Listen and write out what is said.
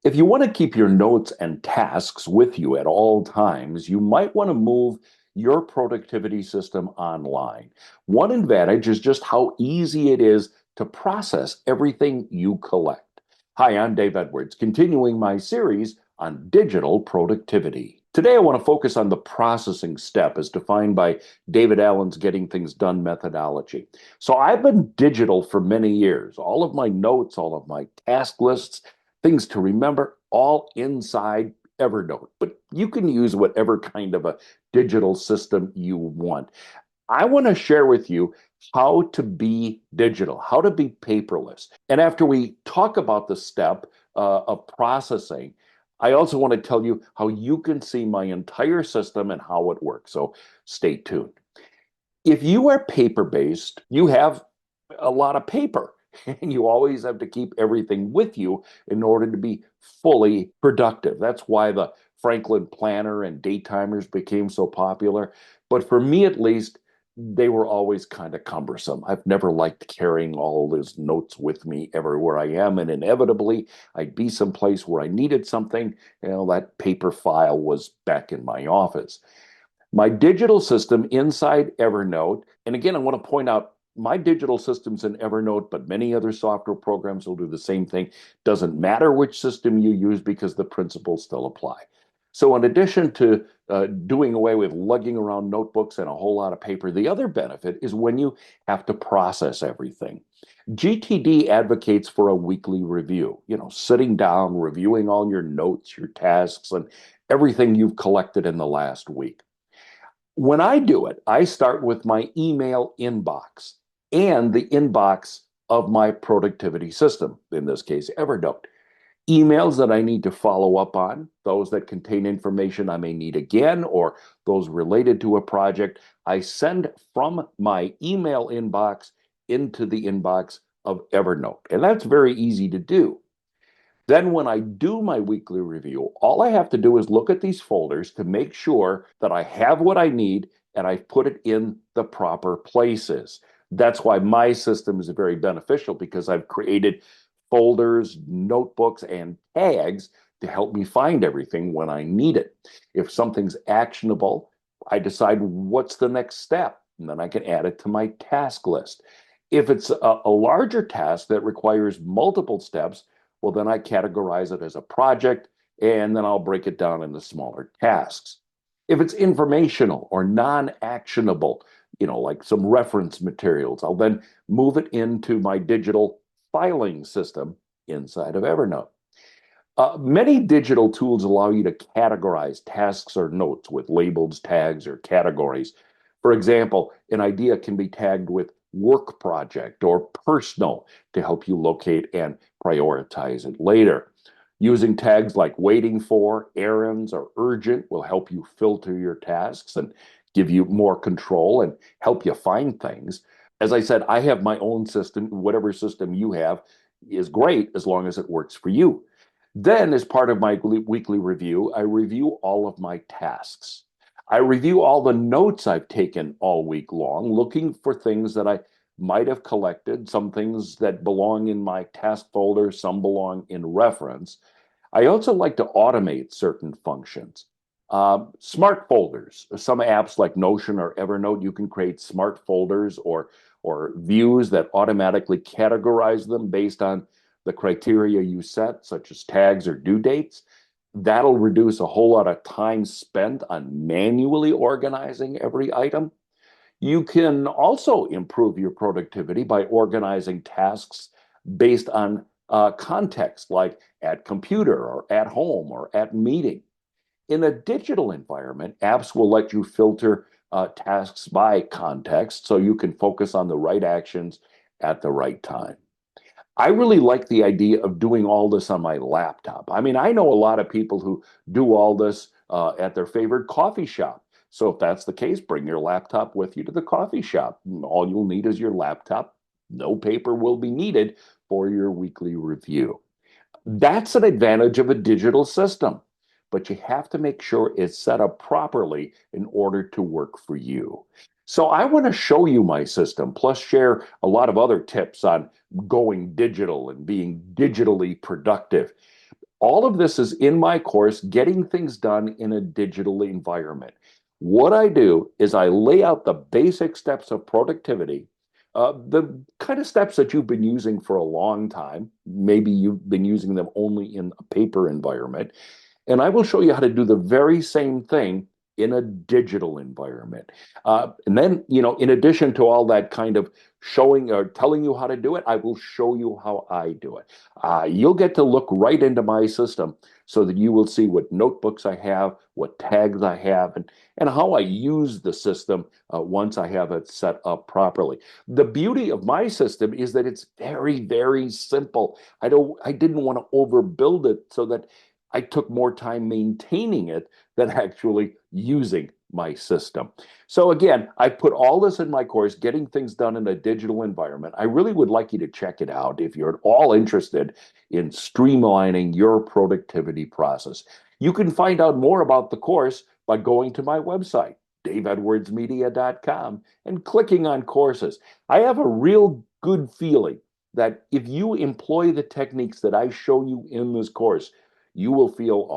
If you want to keep your notes and tasks with you at all times, you might want to move your productivity system online. One advantage is just how easy it is to process everything you collect. Hi, I'm Dave Edwards, continuing my series on digital productivity. Today, I want to focus on the processing step as defined by David Allen's Getting Things Done methodology. So, I've been digital for many years. All of my notes, all of my task lists, things to remember, all inside Evernote. But you can use whatever kind of a digital system you want. I want to share with you how to be digital, how to be paperless. And after we talk about the step of processing, I also want to tell you how you can see my entire system and how it works. So stay tuned. If you are paper based, you have a lot of paper and you always have to keep everything with you in order to be fully productive. That's why the Franklin planner and date timers became so popular. But for me, at least, they were always kind of cumbersome. I've never liked carrying all those notes with me everywhere I am. And inevitably, I'd be someplace where I needed something. That paper file was back in my office. My digital system inside Evernote, and again, I want to point out my digital system's in Evernote, but many other software programs will do the same thing. Doesn't matter which system you use because the principles still apply. So, in addition to doing away with lugging around notebooks and a whole lot of paper, the other benefit is when you have to process everything. GTD advocates for a weekly review, sitting down, reviewing all your notes, your tasks, and everything you've collected in the last week. When I do it, I start with my email inbox and the inbox of my productivity system, in this case, Evernote. Emails that I need to follow up on, those that contain information I may need again, or those related to a project, I send from my email inbox into the inbox of Evernote. And that's very easy to do. Then, when I do my weekly review, all I have to do is look at these folders to make sure that I have what I need and I've put it in the proper places. That's why my system is very beneficial because I've created folders, notebooks, and tags to help me find everything when I need it. If something's actionable, I decide what's the next step, and then I can add it to my task list. If it's a larger task that requires multiple steps, well, then I categorize it as a project, and then I'll break it down into smaller tasks. If it's informational or non-actionable, like some reference materials, I'll then move it into my digital filing system inside of Evernote. Many digital tools allow you to categorize tasks or notes with labels, tags, or categories. For example, an idea can be tagged with work project or personal to help you locate and prioritize it later. Using tags like waiting for, errands, or urgent will help you filter your tasks and give you more control and help you find things. As I said, I have my own system. Whatever system you have is great as long as it works for you. Then, as part of my weekly review, I review all of my tasks. I review all the notes I've taken all week long, looking for things that I might have collected, some things that belong in my task folder, some belong in reference. I also like to automate certain functions. Smart folders. Some apps like Notion or Evernote, you can create smart folders or views that automatically categorize them based on the criteria you set, such as tags or due dates. That'll reduce a whole lot of time spent on manually organizing every item. You can also improve your productivity by organizing tasks based on context, like at computer or at home or at meeting. In a digital environment, apps will let you filter tasks by context so you can focus on the right actions at the right time. I really like the idea of doing all this on my laptop. I mean, I know a lot of people who do all this at their favorite coffee shop. So if that's the case, bring your laptop with you to the coffee shop. All you'll need is your laptop. No paper will be needed for your weekly review. That's an advantage of a digital system, but you have to make sure it's set up properly in order to work for you. So I want to show you my system, plus share a lot of other tips on going digital and being digitally productive. All of this is in my course, Getting Things Done in a Digital Environment. What I do is I lay out the basic steps of productivity, the kind of steps that you've been using for a long time. Maybe you've been using them only in a paper environment. And I will show you how to do the very same thing in a digital environment. And then, in addition to all that kind of showing or telling you how to do it, I will show you how I do it. You'll get to look right into my system so that you will see what notebooks I have, what tags I have, and how I use the system once I have it set up properly. The beauty of my system is that it's very, very simple. I didn't want to overbuild it so that I took more time maintaining it than actually using my system. So again, I put all this in my course, Getting Things Done in a Digital Environment. I really would like you to check it out if you're at all interested in streamlining your productivity process. You can find out more about the course by going to my website, daveedwardsmedia.com, and clicking on courses. I have a real good feeling that if you employ the techniques that I show you in this course, you will feel